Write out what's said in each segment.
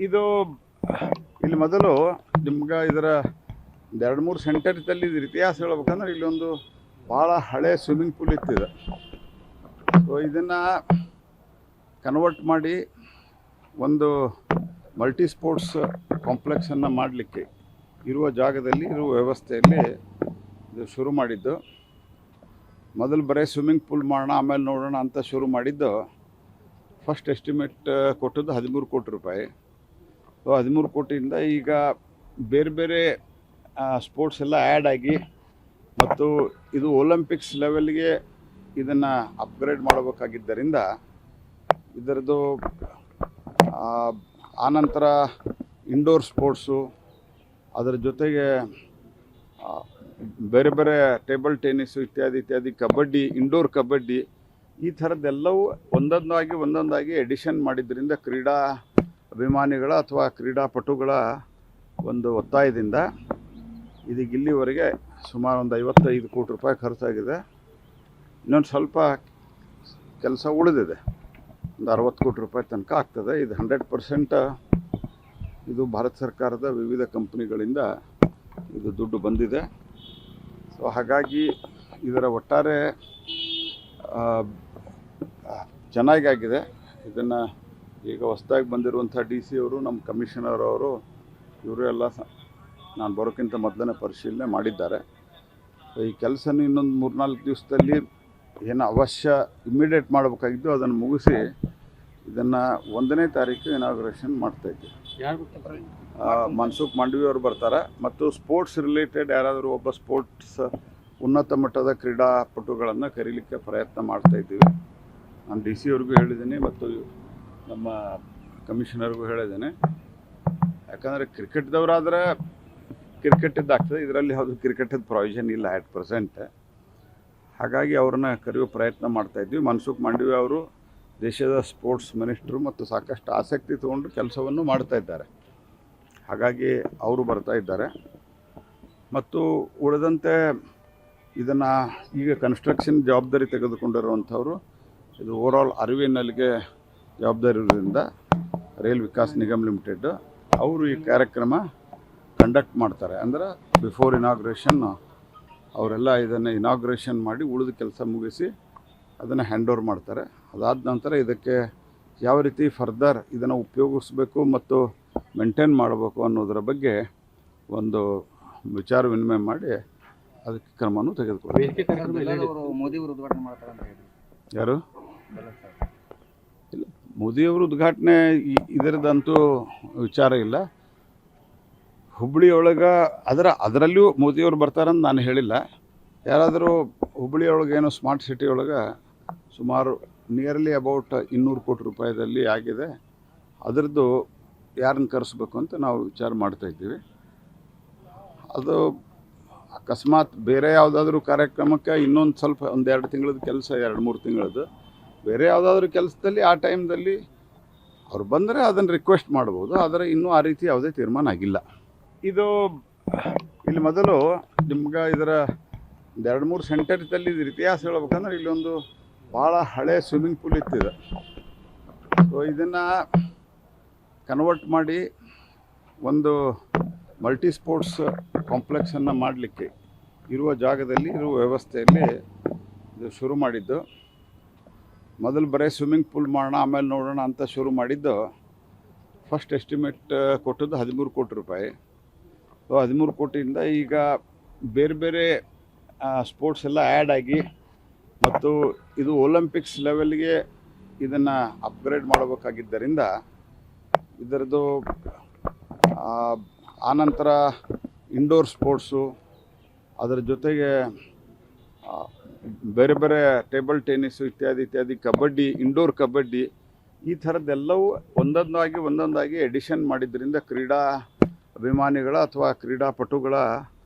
ಇದು ಇಲ್ಲಿ ಮೊದಲು ನಿಮ್ಗೆ ಇದರ ಎರಡು ಮೂರು ಸೆಂಟರ್ದಲ್ಲಿ ಇದ್ರ ಇತಿಹಾಸ ಹೇಳ್ಬೇಕಂದ್ರೆ ಇಲ್ಲೊಂದು ಭಾಳ ಹಳೆ ಸ್ವಿಮ್ಮಿಂಗ್ ಪೂಲ್ ಇತ್ತಿದೆ. ಸೊ ಇದನ್ನು ಕನ್ವರ್ಟ್ ಮಾಡಿ ಒಂದು ಮಲ್ಟಿ ಸ್ಪೋರ್ಟ್ಸ್ ಕಾಂಪ್ಲೆಕ್ಸನ್ನು ಮಾಡಲಿಕ್ಕೆ ಇರುವ ಜಾಗದಲ್ಲಿ ಇರುವ ವ್ಯವಸ್ಥೆಯಲ್ಲಿ ಇದು ಶುರು ಮಾಡಿದ್ದು. ಮೊದಲು ಬರೀ ಸ್ವಿಮ್ಮಿಂಗ್ ಪೂಲ್ ಮಾಡೋಣ ಆಮೇಲೆ ನೋಡೋಣ ಅಂತ ಶುರು ಮಾಡಿದ್ದು. ಫಸ್ಟ್ ಎಸ್ಟಿಮೇಟ್ ಕೊಟ್ಟದ್ದು 13 ಕೋಟಿ ರೂಪಾಯಿ. ಸೊ 13 ಕೋಟಿಯಿಂದ ಈಗ ಬೇರೆ ಬೇರೆ ಸ್ಪೋರ್ಟ್ಸ್ ಎಲ್ಲ ಆ್ಯಡ್ ಆಗಿ ಮತ್ತು ಇದು ಒಲಿಂಪಿಕ್ಸ್ ಲೆವೆಲ್ಗೆ ಇದನ್ನು ಅಪ್ಗ್ರೇಡ್ ಮಾಡಬೇಕಾಗಿದ್ದರಿಂದ ಇದರದ್ದು ಆನಂತರ ಇಂಡೋರ್ ಸ್ಪೋರ್ಟ್ಸು, ಅದರ ಜೊತೆಗೆ ಬೇರೆ ಬೇರೆ ಟೇಬಲ್ ಟೆನ್ನಿಸು ಇತ್ಯಾದಿ ಕಬಡ್ಡಿ, ಇಂಡೋರ್ ಕಬಡ್ಡಿ, ಈ ಥರದ್ದೆಲ್ಲವೂ ಒಂದೊಂದಾಗಿ ಎಡಿಷನ್ ಮಾಡಿದ್ದರಿಂದ ಕ್ರೀಡಾ ಅಭಿಮಾನಿಗಳ ಅಥವಾ ಕ್ರೀಡಾಪಟುಗಳ ಒಂದು ಒತ್ತಾಯದಿಂದ ಇದೀಗ ಇಲ್ಲಿವರೆಗೆ ಸುಮಾರು ಒಂದು 55 ಕೋಟಿ ರೂಪಾಯಿ ಖರ್ಚಾಗಿದೆ. ಇನ್ನೊಂದು ಸ್ವಲ್ಪ ಕೆಲಸ ಉಳಿದಿದೆ, ಒಂದು 60 ಕೋಟಿ ರೂಪಾಯಿ ತನಕ ಆಗ್ತದೆ. ಇದು 100% ಇದು ಭಾರತ ಸರ್ಕಾರದ ವಿವಿಧ ಕಂಪ್ನಿಗಳಿಂದ ಇದು ದುಡ್ಡು ಬಂದಿದೆ. ಸೊ ಹಾಗಾಗಿ ಇದರ ಒಟ್ಟಾರೆ ಚೆನ್ನಾಗಾಗಿದೆ. ಇದನ್ನು ಈಗ ಹೊಸದಾಗಿ ಬಂದಿರುವಂಥ DC ಅವರು, ನಮ್ಮ ಕಮಿಷನರ್ ಅವರು, ಇವರು ಎಲ್ಲ ನಾನು ಬರೋಕ್ಕಿಂತ ಮೊದಲನೇ ಪರಿಶೀಲನೆ ಮಾಡಿದ್ದಾರೆ. ಸೊ ಈ ಕೆಲಸನ ಇನ್ನೊಂದು 3-4 ದಿವಸದಲ್ಲಿ ಏನು ಅವಶ್ಯ ಇಮ್ಮಿಡಿಯೇಟ್ ಮಾಡಬೇಕಾಗಿದ್ದು ಅದನ್ನು ಮುಗಿಸಿ ಇದನ್ನು 1ನೇ ತಾರೀಕು ಇನಾಗ್ರೇಷನ್ ಮಾಡ್ತಾಯಿದ್ವಿ. ಮನ್ಸುಖ್ ಮಾಂಡವಿ ಅವರು ಬರ್ತಾರೆ ಮತ್ತು ಸ್ಪೋರ್ಟ್ಸ್ ರಿಲೇಟೆಡ್ ಯಾರಾದರೂ ಒಬ್ಬ ಸ್ಪೋರ್ಟ್ಸ್ ಉನ್ನತ ಮಟ್ಟದ ಕ್ರೀಡಾಪಟುಗಳನ್ನು ಕರೀಲಿಕ್ಕೆ ಪ್ರಯತ್ನ ಮಾಡ್ತಾಯಿದ್ದೀವಿ. ನಾನು DC ಅವ್ರಿಗೂ ಹೇಳಿದ್ದೀನಿ ಮತ್ತು ನಮ್ಮ ಕಮಿಷನರ್ಗೂ ಹೇಳಿದ್ದೇನೆ. ಯಾಕಂದರೆ ಕ್ರಿಕೆಟ್ದವರಾದರೆ ಕ್ರಿಕೆಟಿದ್ದಾಗ್ತದೆ, ಇದರಲ್ಲಿ ಯಾವುದು ಕ್ರಿಕೆಟದ ಪ್ರಾವಿಷನ್ ಇಲ್ಲ ಅಟ್ ಪ್ರೆಸೆಂಟ್. ಹಾಗಾಗಿ ಅವ್ರನ್ನ ಕರೆಯೋ ಪ್ರಯತ್ನ ಮಾಡ್ತಾಯಿದ್ವಿ. ಮನ್ಸುಖ್ ಮಾಂಡವಿ ಅವರು ದೇಶದ ಸ್ಪೋರ್ಟ್ಸ್ ಮಿನಿಸ್ಟ್ರು ಮತ್ತು ಸಾಕಷ್ಟು ಆಸಕ್ತಿ ತೊಗೊಂಡು ಕೆಲಸವನ್ನು ಮಾಡ್ತಾಯಿದ್ದಾರೆ. ಹಾಗಾಗಿ ಅವರು ಬರ್ತಾ ಇದ್ದಾರೆ. ಮತ್ತು ಉಳಿದಂತೆ ಇದನ್ನು ಈಗ ಕನ್ಸ್ಟ್ರಕ್ಷನ್ ಜವಾಬ್ದಾರಿ ತೆಗೆದುಕೊಂಡಿರುವಂಥವ್ರು, ಇದು ಓವರಾಲ್ RVNLಗೆ ಜವಾಬ್ದಾರಿ ಇರೋದ್ರಿಂದ ರೈಲ್ ವಿಕಾಸ್ ನಿಗಮ್ ಲಿಮಿಟೆಡ್ ಅವರು ಈ ಕಾರ್ಯಕ್ರಮ ಕಂಡಕ್ಟ್ ಮಾಡ್ತಾರೆ. ಅಂದರೆ ಬಿಫೋರ್ ಇನಾಗ್ರೇಷನ್ ಅವರೆಲ್ಲ ಇದನ್ನು ಇನಾಗ್ರೇಷನ್ ಮಾಡಿ ಉಳಿದ ಕೆಲಸ ಮುಗಿಸಿ ಅದನ್ನು ಹ್ಯಾಂಡ್ ಓವರ್ ಮಾಡ್ತಾರೆ. ಅದಾದ ನಂತರ ಇದಕ್ಕೆ ಯಾವ ರೀತಿ ಫರ್ದರ್ ಇದನ್ನು ಉಪಯೋಗಿಸ್ಬೇಕು ಮತ್ತು ಮೇಂಟೈನ್ ಮಾಡಬೇಕು ಅನ್ನೋದರ ಬಗ್ಗೆ ಒಂದು ವಿಚಾರ ವಿನಿಮಯ ಮಾಡಿ ಅದಕ್ಕೆ ಕ್ರಮವನ್ನು ತೆಗೆದುಕೊಳ್ಳಿ. ಯಾರು ಇಲ್ಲ, ಮೋದಿಯವರು ಉದ್ಘಾಟನೆ ಇದರದಂತೂ ವಿಚಾರ ಇಲ್ಲ. ಹುಬ್ಬಳ್ಳಿಯೊಳಗೆ ಅದರಲ್ಲಿಯೂ ಮೋದಿಯವರು ಬರ್ತಾರಂತ ನಾನು ಹೇಳಿಲ್ಲ. ಯಾರಾದರೂ ಹುಬ್ಬಳ್ಳಿಯೊಳಗೆ ಏನೋ ಸ್ಮಾರ್ಟ್ ಸಿಟಿ ಒಳಗೆ ಸುಮಾರು ನಿಯರ್ಲಿ ಅಬೌಟ್ 200 ಕೋಟಿ ರೂಪಾಯಿದಲ್ಲಿ ಆಗಿದೆ. ಅದರದ್ದು ಯಾರನ್ನು ಕರೆಸ್ಬೇಕು ಅಂತ ನಾವು ವಿಚಾರ ಮಾಡ್ತಾಯಿದ್ದೀವಿ. ಅದು ಅಕಸ್ಮಾತ್ ಬೇರೆ ಯಾವುದಾದ್ರೂ ಕಾರ್ಯಕ್ರಮಕ್ಕೆ ಇನ್ನೊಂದು ಸ್ವಲ್ಪ 1-2 ತಿಂಗಳದ ಕೆಲಸ, 2-3 ತಿಂಗಳದ್ದು ಬೇರೆ ಯಾವುದಾದ್ರೂ ಕೆಲಸದಲ್ಲಿ ಆ ಟೈಮ್ದಲ್ಲಿ ಅವ್ರು ಬಂದರೆ ಅದನ್ನು ರಿಕ್ವೆಸ್ಟ್ ಮಾಡ್ಬೋದು. ಆದರೆ ಇನ್ನೂ ಆ ರೀತಿ ಯಾವುದೇ ತೀರ್ಮಾನ ಆಗಿಲ್ಲ. ಇದು ಇಲ್ಲಿ ಮೊದಲು ನಿಮ್ಗೆ ಇದರ 2-3 ಸೆಂಟರ್ದಲ್ಲಿ ಇದ್ರ ಇತಿಹಾಸ ಹೇಳ್ಬೇಕಂದ್ರೆ ಇಲ್ಲೊಂದು ಭಾಳ ಹಳೆ ಸ್ವಿಮ್ಮಿಂಗ್ ಪೂಲ್ ಇತ್ತಿದೆ. ಸೊ ಇದನ್ನು ಕನ್ವರ್ಟ್ ಮಾಡಿ ಒಂದು ಮಲ್ಟಿ ಸ್ಪೋರ್ಟ್ಸ್ ಕಾಂಪ್ಲೆಕ್ಸನ್ನು ಮಾಡಲಿಕ್ಕೆ ಇರುವ ಜಾಗದಲ್ಲಿ ಇರುವ ವ್ಯವಸ್ಥೆಯಲ್ಲಿ ಇದು ಶುರು ಮಾಡಿದ್ದು. ಮೊದಲು ಬರೀ ಸ್ವಿಮ್ಮಿಂಗ್ ಪೂಲ್ ಮಾಡೋಣ ಆಮೇಲೆ ನೋಡೋಣ ಅಂತ ಶುರು ಮಾಡಿದ್ದು. ಫಸ್ಟ್ ಎಸ್ಟಿಮೇಟ್ ಕೊಟ್ಟದ್ದು 13 ಕೋಟಿ ರೂಪಾಯಿ. ಸೊ 13 ಕೋಟಿಯಿಂದ ಈಗ ಬೇರೆ ಬೇರೆ ಸ್ಪೋರ್ಟ್ಸ್ ಎಲ್ಲ ಆ್ಯಡ್ ಆಗಿ ಮತ್ತು ಇದು ಒಲಿಂಪಿಕ್ಸ್ ಲೆವೆಲ್ಗೆ ಇದನ್ನು ಅಪ್ಗ್ರೇಡ್ ಮಾಡಬೇಕಾಗಿದ್ದರಿಂದ ಇದರದ್ದು ಆನಂತರ ಇಂಡೋರ್ ಸ್ಪೋರ್ಟ್ಸು, ಅದರ ಜೊತೆಗೆ ಬೇರೆ ಬೇರೆ ಟೇಬಲ್ ಟೆನ್ನಿಸು ಇತ್ಯಾದಿ ಕಬಡ್ಡಿ, ಇಂಡೋರ್ ಕಬಡ್ಡಿ, ಈ ಥರದ್ದೆಲ್ಲವೂ ಒಂದೊಂದಾಗಿ ಎಡಿಷನ್ ಮಾಡಿದ್ದರಿಂದ ಕ್ರೀಡಾ ಅಭಿಮಾನಿಗಳ ಅಥವಾ ಕ್ರೀಡಾಪಟುಗಳ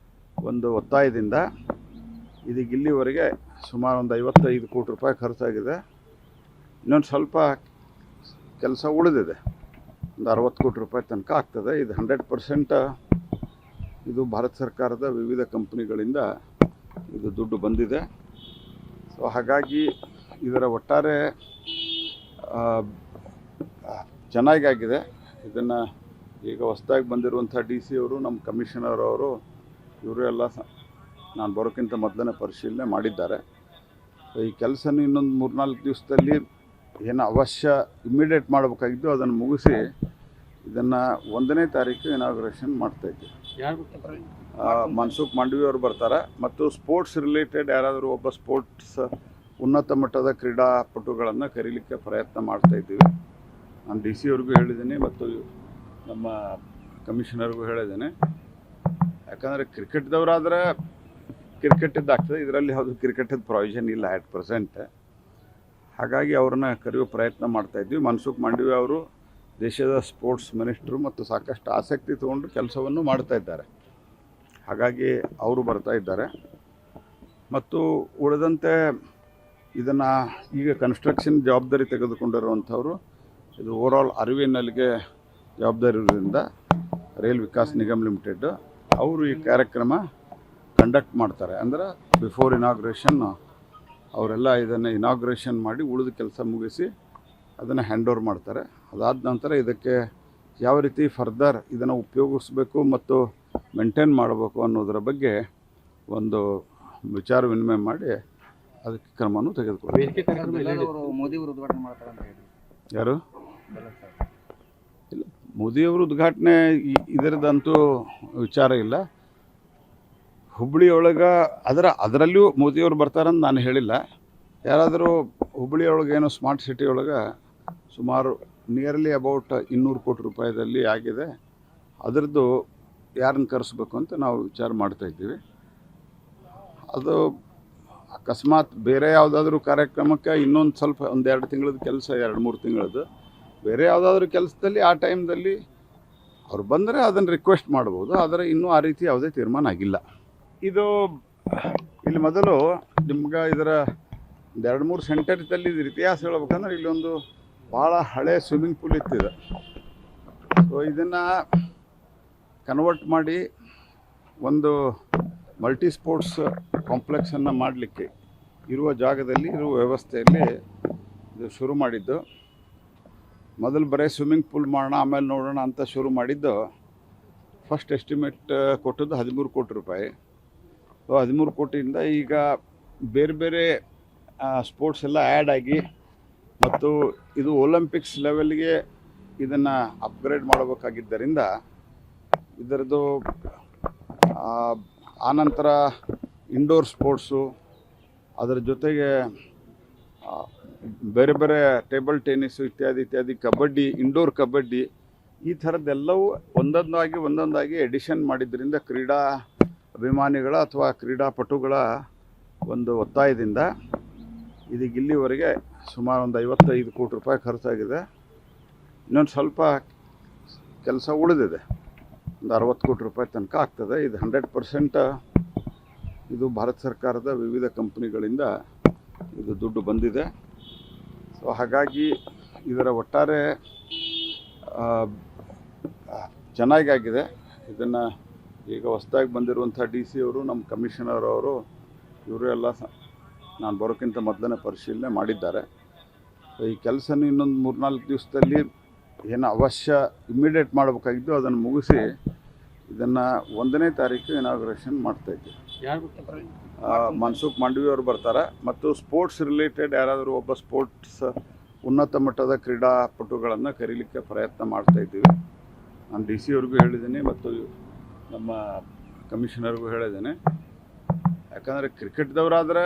ಒಂದು ಒತ್ತಾಯದಿಂದ ಇದೀಗ ಇಲ್ಲಿವರೆಗೆ ಸುಮಾರು ಒಂದು 55 ಕೋಟಿ ರೂಪಾಯಿ ಖರ್ಚಾಗಿದೆ. ಇನ್ನೊಂದು ಸ್ವಲ್ಪ ಕೆಲಸ ಉಳಿದಿದೆ, ಒಂದು 60 ಕೋಟಿ ರೂಪಾಯಿ ತನಕ ಆಗ್ತದೆ. ಇದು 100% ಇದು ಭಾರತ ಸರ್ಕಾರದ ವಿವಿಧ ಕಂಪ್ನಿಗಳಿಂದ ಇದು ದುಡ್ಡು ಬಂದಿದೆ. ಸೊ ಹಾಗಾಗಿ ಇದರ ಒಟ್ಟಾರೆ ಚೆನ್ನಾಗಾಗಿದೆ. ಇದನ್ನು ಈಗ ಹೊಸದಾಗಿ ಬಂದಿರುವಂಥ ಡಿ ಸಿ ಅವರು ನಮ್ಮ ಕಮಿಷನರ್ ಅವರು ಇವರು ಎಲ್ಲ ನಾನು ಬರೋಕ್ಕಿಂತ ಮೊದಲನೇ ಪರಿಶೀಲನೆ ಮಾಡಿದ್ದಾರೆ. ಈ ಕೆಲಸನ ಇನ್ನೊಂದು 3-4 ದಿವಸದಲ್ಲಿ ಏನು ಅವಶ್ಯ ಇಮ್ಮಿಡಿಯೇಟ್ ಮಾಡಬೇಕಾಗಿದ್ದು ಅದನ್ನು ಮುಗಿಸಿ ಇದನ್ನು 1ನೇ ತಾರೀಕು ಇನಾಗ್ರೇಷನ್ ಮಾಡ್ತಾಯಿದ್ವಿ. ಮನ್ಸುಖ್ ಮಾಂಡವಿ ಅವರು ಬರ್ತಾರೆ ಮತ್ತು ಸ್ಪೋರ್ಟ್ಸ್ ರಿಲೇಟೆಡ್ ಯಾರಾದರೂ ಒಬ್ಬ ಸ್ಪೋರ್ಟ್ಸ್ ಉನ್ನತ ಮಟ್ಟದ ಕ್ರೀಡಾಪಟುಗಳನ್ನು ಕರೀಲಿಕ್ಕೆ ಪ್ರಯತ್ನ ಮಾಡ್ತಾಯಿದ್ದೀವಿ. ನಾನು ಡಿ ಸಿ ಅವ್ರಿಗೂ ಹೇಳಿದ್ದೀನಿ ಮತ್ತು ನಮ್ಮ ಕಮಿಷನರ್ಗೂ ಹೇಳಿದ್ದೇನೆ. ಯಾಕಂದರೆ ಕ್ರಿಕೆಟ್ದವರಾದರೆ ಕ್ರಿಕೆಟಿದ್ದು ಆಗ್ತದೆ, ಇದರಲ್ಲಿ ಯಾವುದು ಕ್ರಿಕೆಟಿದ್ದು ಪ್ರಾವಿಷನ್ ಇಲ್ಲ ಅಟ್ ಪ್ರೆಸೆಂಟ್. ಹಾಗಾಗಿ ಅವ್ರನ್ನ ಕರೆಯೋ ಪ್ರಯತ್ನ ಮಾಡ್ತಾಯಿದ್ವಿ. ಮನ್ಸುಖ್ ಮಾಂಡವಿ ಅವರು ದೇಶದ ಸ್ಪೋರ್ಟ್ಸ್ ಮಿನಿಸ್ಟ್ರು ಮತ್ತು ಸಾಕಷ್ಟು ಆಸಕ್ತಿ ತೊಗೊಂಡು ಕೆಲಸವನ್ನು ಮಾಡ್ತಾಯಿದ್ದಾರೆ. ಹಾಗಾಗಿ ಅವರು ಬರ್ತಾ ಇದ್ದಾರೆ. ಮತ್ತು ಉಳಿದಂತೆ ಇದನ್ನು ಈಗ ಕನ್ಸ್ಟ್ರಕ್ಷನ್ ಜವಾಬ್ದಾರಿ ತೆಗೆದುಕೊಂಡಿರುವಂಥವ್ರು ಇದು ಓವರಾಲ್ RVNLಗೆ ಜವಾಬ್ದಾರಿ ಇರೋದ್ರಿಂದ ರೈಲ್ ವಿಕಾಸ್ ನಿಗಮ್ ಲಿಮಿಟೆಡ್ ಅವರು ಈ ಕಾರ್ಯಕ್ರಮ ಕಂಡಕ್ಟ್ ಮಾಡ್ತಾರೆ. ಅಂದರೆ ಬಿಫೋರ್ ಇನಾಗ್ರೇಷನ್ ಅವರೆಲ್ಲ ಇದನ್ನು ಇನಾಗ್ರೇಷನ್ ಮಾಡಿ ಉಳಿದ ಕೆಲಸ ಮುಗಿಸಿ ಅದನ್ನು ಹ್ಯಾಂಡ್ ಓವರ್ ಮಾಡ್ತಾರೆ. ಅದಾದ ನಂತರ ಇದಕ್ಕೆ ಯಾವ ರೀತಿ ಫರ್ದರ್ ಇದನ್ನು ಉಪಯೋಗಿಸ್ಬೇಕು ಮತ್ತು ಮೇಂಟೈನ್ ಮಾಡಬೇಕು ಅನ್ನೋದರ ಬಗ್ಗೆ ಒಂದು ವಿಚಾರ ವಿನಿಮಯ ಮಾಡಿ ಅದಕ್ಕೆ ಕ್ರಮವನ್ನು ತೆಗೆದುಕೊಳ್ಳಿ. ಯಾರು ಇಲ್ಲ, ಮೋದಿಯವರು ಉದ್ಘಾಟನೆ ಇದರದಂತೂ ವಿಚಾರ ಇಲ್ಲ. ಹುಬ್ಬಳ್ಳಿಯೊಳಗೆ ಅದರಲ್ಲೂ ಮೋದಿಯವರು ಬರ್ತಾರಂತ ನಾನು ಹೇಳಿಲ್ಲ. ಯಾರಾದರೂ ಹುಬ್ಬಳ್ಳಿಯೊಳಗೆ ಏನೋ ಸ್ಮಾರ್ಟ್ ಸಿಟಿ ಒಳಗೆ ಸುಮಾರು ನಿಯರ್ಲಿ ಅಬೌಟ್ 200 ಕೋಟಿ ರೂಪಾಯಿದಲ್ಲಿ ಆಗಿದೆ. ಅದರದ್ದು ಯಾರನ್ನು ಕರೆಸ್ಬೇಕು ಅಂತ ನಾವು ವಿಚಾರ ಮಾಡ್ತಾಯಿದ್ದೀವಿ. ಅದು ಅಕಸ್ಮಾತ್ ಬೇರೆ ಯಾವುದಾದ್ರೂ ಕಾರ್ಯಕ್ರಮಕ್ಕೆ ಇನ್ನೊಂದು ಸ್ವಲ್ಪ 1-2 ತಿಂಗಳದ ಕೆಲಸ, 2-3 ತಿಂಗಳದ್ದು ಬೇರೆ ಯಾವುದಾದ್ರೂ ಕೆಲಸದಲ್ಲಿ ಆ ಟೈಮ್ದಲ್ಲಿ ಅವ್ರು ಬಂದರೆ ಅದನ್ನು ರಿಕ್ವೆಸ್ಟ್ ಮಾಡ್ಬೋದು. ಆದರೆ ಇನ್ನೂ ಆ ರೀತಿ ಯಾವುದೇ ತೀರ್ಮಾನ ಆಗಿಲ್ಲ. ಇದು ಇಲ್ಲಿ ಮೊದಲು ನಿಮ್ಗೆ ಇದರ 2-3 ಸೆಂಟರ್ದಲ್ಲಿ ಇದ್ರ ಇತಿಹಾಸ ಹೇಳ್ಬೇಕಂದ್ರೆ ಇಲ್ಲೊಂದು ಭಾಳ ಹಳೆ ಸ್ವಿಮ್ಮಿಂಗ್ ಪೂಲ್ ಇತ್ತಿದೆ. ಸೊ ಇದನ್ನು ಕನ್ವರ್ಟ್ ಮಾಡಿ ಒಂದು ಮಲ್ಟಿ ಸ್ಪೋರ್ಟ್ಸ್ ಕಾಂಪ್ಲೆಕ್ಸನ್ನು ಮಾಡಲಿಕ್ಕೆ ಇರುವ ಜಾಗದಲ್ಲಿ ಇರುವ ವ್ಯವಸ್ಥೆಯಲ್ಲಿ ಇದು ಶುರು ಮಾಡಿದ್ದು. ಮೊದಲು ಬರೀ ಸ್ವಿಮ್ಮಿಂಗ್ ಪೂಲ್ ಮಾಡೋಣ ಆಮೇಲೆ ನೋಡೋಣ ಅಂತ ಶುರು ಮಾಡಿದ್ದು. ಫಸ್ಟ್ ಎಸ್ಟಿಮೇಟ್ ಕೊಟ್ಟದ್ದು 13 ಕೋಟಿ ರೂಪಾಯಿ. 13 ಕೋಟಿಯಿಂದ ಈಗ ಬೇರೆ ಬೇರೆ ಸ್ಪೋರ್ಟ್ಸ್ ಎಲ್ಲ ಆ್ಯಡ್ ಆಗಿ ಮತ್ತು ಇದು ಒಲಿಂಪಿಕ್ಸ್ ಲೆವೆಲ್ಗೆ ಇದನ್ನು ಅಪ್ಗ್ರೇಡ್ ಮಾಡಬೇಕಾಗಿದ್ದರಿಂದ ಇದರದ್ದು ಆನಂತರ ಇಂಡೋರ್ ಸ್ಪೋರ್ಟ್ಸು, ಅದರ ಜೊತೆಗೆ ಬೇರೆ ಬೇರೆ ಟೇಬಲ್ ಟೆನ್ನಿಸು ಇತ್ಯಾದಿ ಕಬಡ್ಡಿ, ಇಂಡೋರ್ ಕಬಡ್ಡಿ, ಈ ಥರದ್ದೆಲ್ಲವೂ ಒಂದೊಂದಾಗಿ ಎಡಿಷನ್ ಮಾಡಿದ್ದರಿಂದ ಕ್ರೀಡಾ ಅಭಿಮಾನಿಗಳ ಅಥವಾ ಕ್ರೀಡಾಪಟುಗಳ ಒಂದು ಒತ್ತಾಯದಿಂದ ಇದೀಗ ಇಲ್ಲಿವರೆಗೆ ಸುಮಾರು ಒಂದು 55 ಕೋಟಿ ರೂಪಾಯಿ ಖರ್ಚಾಗಿದೆ. ಇನ್ನೊಂದು ಸ್ವಲ್ಪ ಕೆಲಸ ಉಳಿದಿದೆ, ಒಂದು 60 ಕೋಟಿ ರೂಪಾಯಿ ತನಕ ಆಗ್ತದೆ. ಇದು 100% ಇದು ಭಾರತ ಸರ್ಕಾರದ ವಿವಿಧ ಕಂಪ್ನಿಗಳಿಂದ ಇದು ದುಡ್ಡು ಬಂದಿದೆ. ಸೊ ಹಾಗಾಗಿ ಇದರ ಒಟ್ಟಾರೆ ಚೆನ್ನಾಗಾಗಿದೆ. ಇದನ್ನು ಈಗ ಹೊಸದಾಗಿ ಬಂದಿರುವಂಥ ಡಿ ಸಿ ಅವರು ನಮ್ಮ ಕಮಿಷನರ್ ಅವರು ಇವರು ಎಲ್ಲ ನಾನು ಬರೋಕ್ಕಿಂತ ಮೊದಲನೇ ಪರಿಶೀಲನೆ ಮಾಡಿದ್ದಾರೆ. ಈ ಕೆಲಸನ ಇನ್ನೊಂದು 3-4 ದಿವಸದಲ್ಲಿ ಏನು ಅವಶ್ಯ ಇಮ್ಮಿಡಿಯೇಟ್ ಮಾಡಬೇಕಾಗಿದ್ದು ಅದನ್ನು ಮುಗಿಸಿ ಇದನ್ನು 1ನೇ ತಾರೀಕು ಇನಾಗ್ರೇಷನ್ ಮಾಡ್ತಾಯಿದ್ವಿ. ಮನ್ಸುಖ್ ಮಾಂಡವಿ ಅವರು ಬರ್ತಾರೆ ಮತ್ತು ಸ್ಪೋರ್ಟ್ಸ್ ರಿಲೇಟೆಡ್ ಯಾರಾದರೂ ಒಬ್ಬ ಸ್ಪೋರ್ಟ್ಸ್ ಉನ್ನತ ಮಟ್ಟದ ಕ್ರೀಡಾಪಟುಗಳನ್ನು ಕರೀಲಿಕ್ಕೆ ಪ್ರಯತ್ನ ಮಾಡ್ತಾಯಿದ್ದೀವಿ. ನಾನು ಡಿ ಸಿ ಅವ್ರಿಗೂ ಹೇಳಿದ್ದೀನಿ ಮತ್ತು ನಮ್ಮ ಕಮಿಷನರ್ಗೂ ಹೇಳಿದ್ದೇನೆ. ಯಾಕಂದರೆ ಕ್ರಿಕೆಟ್ದವರಾದರೆ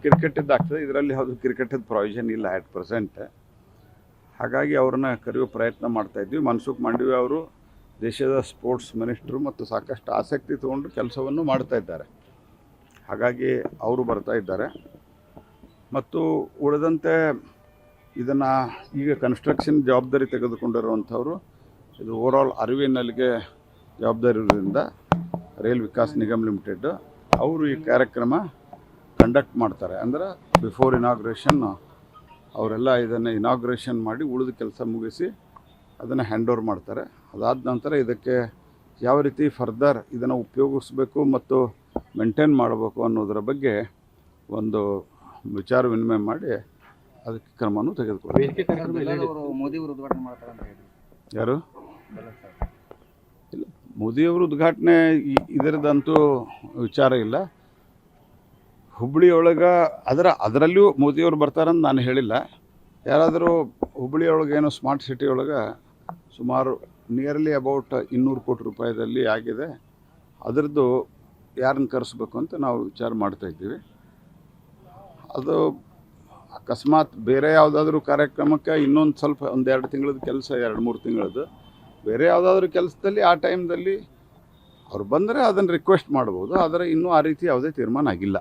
ಕ್ರಿಕೆಟಿದ್ದು ಆಗ್ತದೆ, ಇದರಲ್ಲಿ ಯಾವುದು ಕ್ರಿಕೆಟಿದ್ದು ಪ್ರಾವಿಷನ್ ಇಲ್ಲ ಅಟ್ ಪ್ರೆಸೆಂಟ್. ಹಾಗಾಗಿ ಅವ್ರನ್ನ ಕರೆಯೋ ಪ್ರಯತ್ನ ಮಾಡ್ತಾಯಿದ್ವಿ. ಮನ್ಸುಖ್ ಮಾಂಡವಿ ಅವರು ದೇಶದ ಸ್ಪೋರ್ಟ್ಸ್ ಮಿನಿಸ್ಟ್ರು ಮತ್ತು ಸಾಕಷ್ಟು ಆಸಕ್ತಿ ತೊಗೊಂಡು ಕೆಲಸವನ್ನು ಮಾಡ್ತಾಯಿದ್ದಾರೆ. ಹಾಗಾಗಿ ಅವರು ಬರ್ತಾ ಇದ್ದಾರೆ. ಮತ್ತು ಉಳಿದಂತೆ ಇದನ್ನು ಈಗ ಕನ್ಸ್ಟ್ರಕ್ಷನ್ ಜವಾಬ್ದಾರಿ ತೆಗೆದುಕೊಂಡಿರುವಂಥವ್ರು ಇದು ಓವರಾಲ್ RVNLಗೆ ಜವಾಬ್ದಾರಿ ಇರೋದ್ರಿಂದ ರೈಲ್ ವಿಕಾಸ್ ನಿಗಮ್ ಲಿಮಿಟೆಡ್ ಅವರು ಈ ಕಾರ್ಯಕ್ರಮ ಕಂಡಕ್ಟ್ ಮಾಡ್ತಾರೆ. ಅಂದರೆ ಬಿಫೋರ್ ಇನಾಗ್ರೇಷನ್ ಅವರೆಲ್ಲ ಇದನ್ನು ಇನಾಗ್ರೇಷನ್ ಮಾಡಿ ಉಳಿದ ಕೆಲಸ ಮುಗಿಸಿ ಅದನ್ನು ಹ್ಯಾಂಡ್ ಓವರ್ ಮಾಡ್ತಾರೆ. ಅದಾದ ನಂತರ ಇದಕ್ಕೆ ಯಾವ ರೀತಿ ಫರ್ದರ್ ಇದನ್ನು ಉಪಯೋಗಿಸ್ಬೇಕು ಮತ್ತು ಮೇಂಟೈನ್ ಮಾಡಬೇಕು ಅನ್ನೋದರ ಬಗ್ಗೆ ಒಂದು ವಿಚಾರ ವಿನಿಮಯ ಮಾಡಿ ಅದಕ್ಕೆ ಕ್ರಮವನ್ನು ತೆಗೆದುಕೊಳ್ಳಿ. ಮೋದಿ ಅವರು ಉದ್ಘಾಟನೆ ಮಾಡ್ತಾರೆ ಅಂತ ಹೇಳಿ. ಯಾರು ಇಲ್ಲ, ಮೋದಿಯವರು ಉದ್ಘಾಟನೆ ಇದರದಂತೂ ವಿಚಾರ ಇಲ್ಲ. ಹುಬ್ಬಳ್ಳಿಯೊಳಗೆ ಅದರಲ್ಲಿಯೂ ಮೋದಿಯವರು ಬರ್ತಾರಂತ ನಾನು ಹೇಳಿಲ್ಲ. ಯಾರಾದರೂ ಹುಬ್ಬಳ್ಳಿಯೊಳಗೆ ಏನೋ ಸ್ಮಾರ್ಟ್ ಸಿಟಿ ಒಳಗೆ ಸುಮಾರು ನಿಯರ್ಲಿ ಅಬೌಟ್ 200 ಕೋಟಿ ರೂಪಾಯಿದಲ್ಲಿ ಆಗಿದೆ. ಅದರದ್ದು ಯಾರನ್ನು ಕರೆಸ್ಬೇಕು ಅಂತ ನಾವು ವಿಚಾರ ಮಾಡ್ತಾಯಿದ್ದೀವಿ. ಅದು ಅಕಸ್ಮಾತ್ ಬೇರೆ ಯಾವುದಾದ್ರೂ ಕಾರ್ಯಕ್ರಮಕ್ಕೆ ಇನ್ನೊಂದು ಸ್ವಲ್ಪ 1-2 ತಿಂಗಳದ ಕೆಲಸ, 2-3 ತಿಂಗಳದ್ದು ಬೇರೆ ಯಾವುದಾದ್ರೂ ಕೆಲಸದಲ್ಲಿ ಆ ಟೈಮ್ದಲ್ಲಿ ಅವ್ರು ಬಂದರೆ ಅದನ್ನು ರಿಕ್ವೆಸ್ಟ್ ಮಾಡ್ಬೋದು. ಆದರೆ ಇನ್ನೂ ಆ ರೀತಿ ಯಾವುದೇ ತೀರ್ಮಾನ ಆಗಿಲ್ಲ.